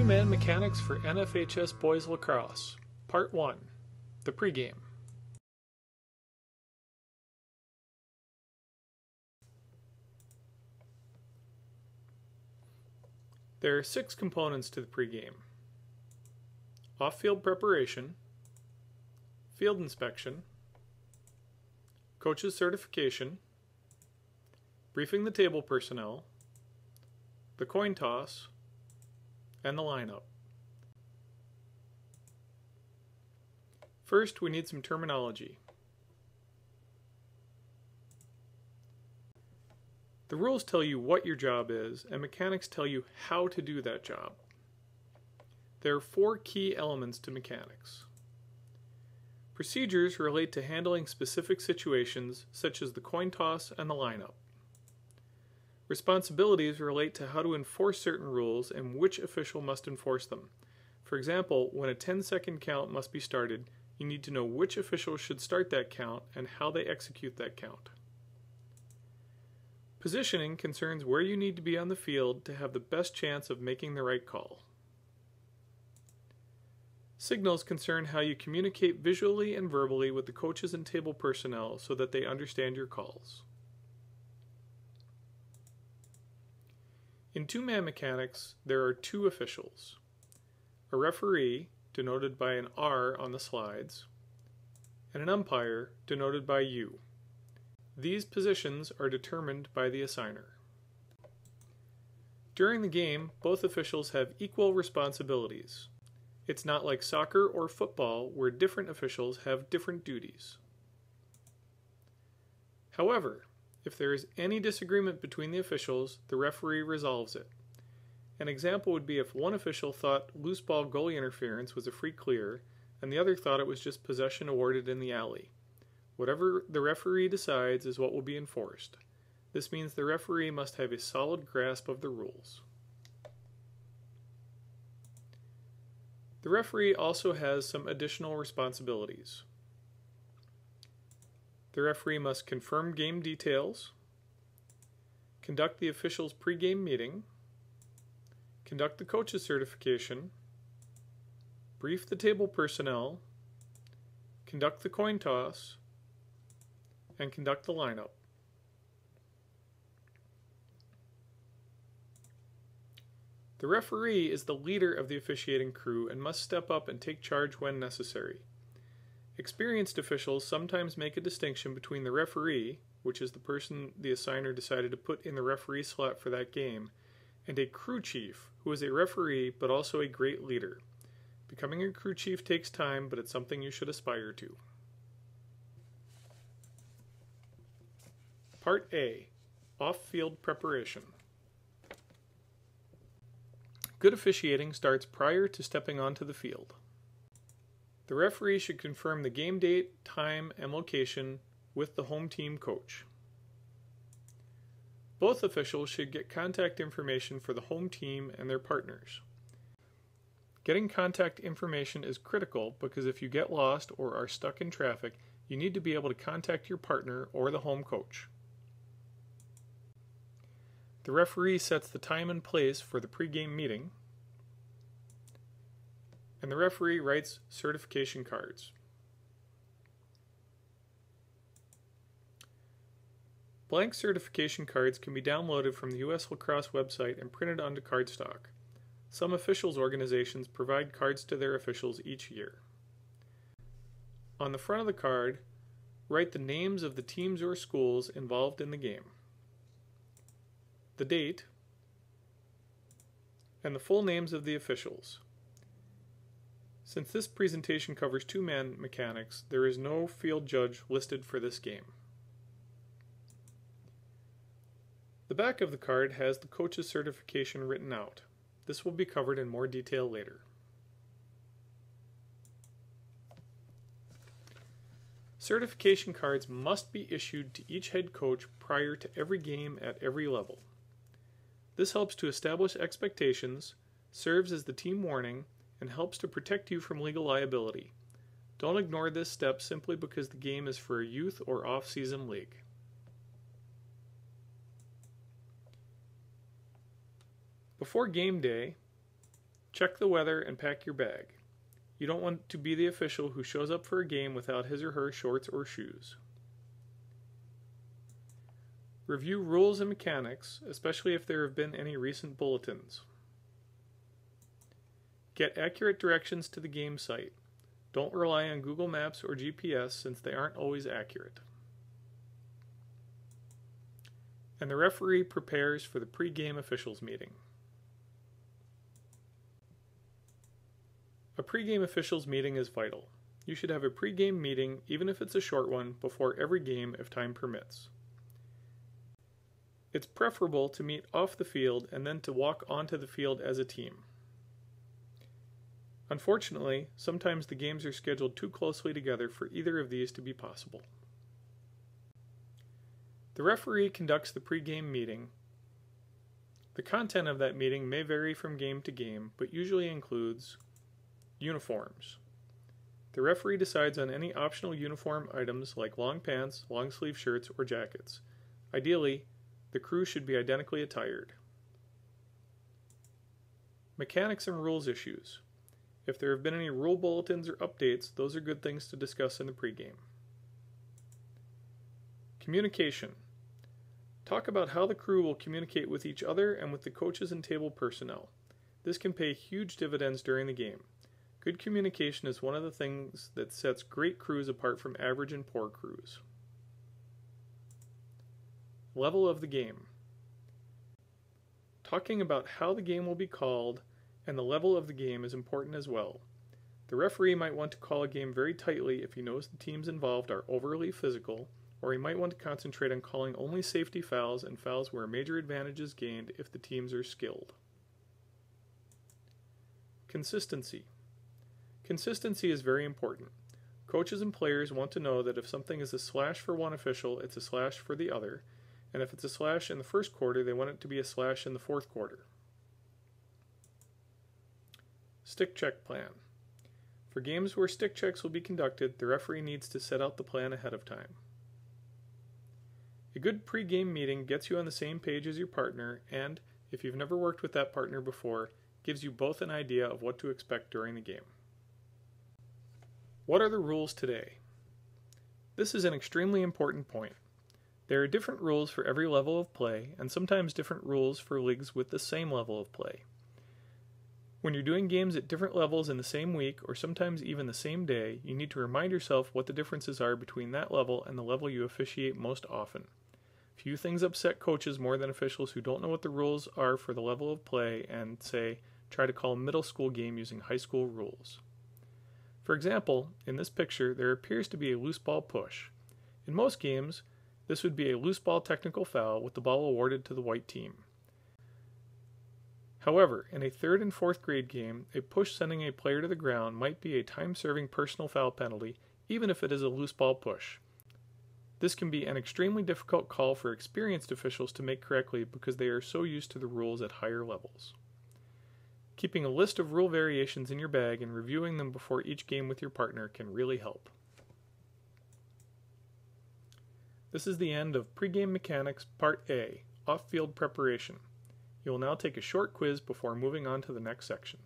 Two-man mechanics for NFHS boys lacrosse. Part 1. The pregame. There are 6 components to the pregame: off-field preparation, field inspection, coach's certification, briefing the table personnel, the coin toss, and the lineup. First, we need some terminology. The rules tell you what your job is, and mechanics tell you how to do that job. There are 4 key elements to mechanics. Procedures relate to handling specific situations, such as the coin toss and the lineup. Responsibilities relate to how to enforce certain rules and which official must enforce them. For example, when a 10-second count must be started, you need to know which official should start that count and how they execute that count. Positioning concerns where you need to be on the field to have the best chance of making the right call. Signals concern how you communicate visually and verbally with the coaches and table personnel so that they understand your calls. In two-man mechanics, there are 2 officials: a referee, denoted by an R on the slides, and an umpire, denoted by U. These positions are determined by the assigner. During the game, both officials have equal responsibilities. It's not like soccer or football, where different officials have different duties. However, if there is any disagreement between the officials, the referee resolves it. An example would be if one official thought loose ball goalie interference was a free clear, and the other thought it was just possession awarded in the alley. Whatever the referee decides is what will be enforced. This means the referee must have a solid grasp of the rules. The referee also has some additional responsibilities. The referee must confirm game details, conduct the official's pregame meeting, conduct the coach's certification, brief the table personnel, conduct the coin toss, and conduct the lineup. The referee is the leader of the officiating crew and must step up and take charge when necessary. Experienced officials sometimes make a distinction between the referee, which is the person the assigner decided to put in the referee slot for that game, and a crew chief, who is a referee but also a great leader. Becoming a crew chief takes time, but it's something you should aspire to. Part A. Off-field preparation. Good officiating starts prior to stepping onto the field. The referee should confirm the game date, time, and location with the home team coach. Both officials should get contact information for the home team and their partners. Getting contact information is critical because if you get lost or are stuck in traffic, you need to be able to contact your partner or the home coach. The referee sets the time and place for the pregame meeting, and the referee writes certification cards. Blank certification cards can be downloaded from the U.S. Lacrosse website and printed onto cardstock. Some officials' organizations provide cards to their officials each year. On the front of the card, write the names of the teams or schools involved in the game, the date, and the full names of the officials. Since this presentation covers two-man mechanics, there is no field judge listed for this game. The back of the card has the coach's certification written out. This will be covered in more detail later. Certification cards must be issued to each head coach prior to every game at every level. This helps to establish expectations, serves as the team warning, and helps to protect you from legal liability. Don't ignore this step simply because the game is for a youth or off-season league. Before game day, Check the weather and pack your bag. You don't want to be the official who shows up for a game without his or her shorts or shoes. Review rules and mechanics, especially if there have been any recent bulletins. Get accurate directions to the game site. Don't rely on Google Maps or GPS since they aren't always accurate. And the referee prepares for the pre-game officials meeting. A pre-game officials meeting is vital. You should have a pre-game meeting, even if it's a short one, before every game if time permits. It's preferable to meet off the field and then to walk onto the field as a team. Unfortunately, sometimes the games are scheduled too closely together for either of these to be possible. The referee conducts the pre-game meeting. The content of that meeting may vary from game to game, but usually includes uniforms. The referee decides on any optional uniform items like long pants, long sleeve shirts, or jackets. Ideally, the crew should be identically attired. Mechanics and rules issues. If there have been any rule bulletins or updates, those are good things to discuss in the pregame. Communication. Talk about how the crew will communicate with each other and with the coaches and table personnel. This can pay huge dividends during the game. Good communication is one of the things that sets great crews apart from average and poor crews. Level of the game. Talking about how the game will be called and the level of the game is important as well. The referee might want to call a game very tightly if he knows the teams involved are overly physical, or he might want to concentrate on calling only safety fouls and fouls where a major advantage is gained if the teams are skilled. Consistency. Consistency is very important. Coaches and players want to know that if something is a slash for one official, it's a slash for the other, and if it's a slash in the first quarter, they want it to be a slash in the fourth quarter. Stick check plan. For games where stick checks will be conducted, the referee needs to set out the plan ahead of time. A good pre-game meeting gets you on the same page as your partner and, if you've never worked with that partner before, gives you both an idea of what to expect during the game. What are the rules today? This is an extremely important point. There are different rules for every level of play, and sometimes different rules for leagues with the same level of play. When you're doing games at different levels in the same week, or sometimes even the same day, you need to remind yourself what the differences are between that level and the level you officiate most often. Few things upset coaches more than officials who don't know what the rules are for the level of play and, say, try to call a middle school game using high school rules. For example, in this picture, there appears to be a loose ball push. In most games, this would be a loose ball technical foul with the ball awarded to the white team. However, in a 3rd and 4th grade game, a push sending a player to the ground might be a time-serving personal foul penalty, even if it is a loose ball push. This can be an extremely difficult call for experienced officials to make correctly because they are so used to the rules at higher levels. Keeping a list of rule variations in your bag and reviewing them before each game with your partner can really help. This is the end of Pregame Mechanics Part A, Off-Field Preparation. You will now take a short quiz before moving on to the next section.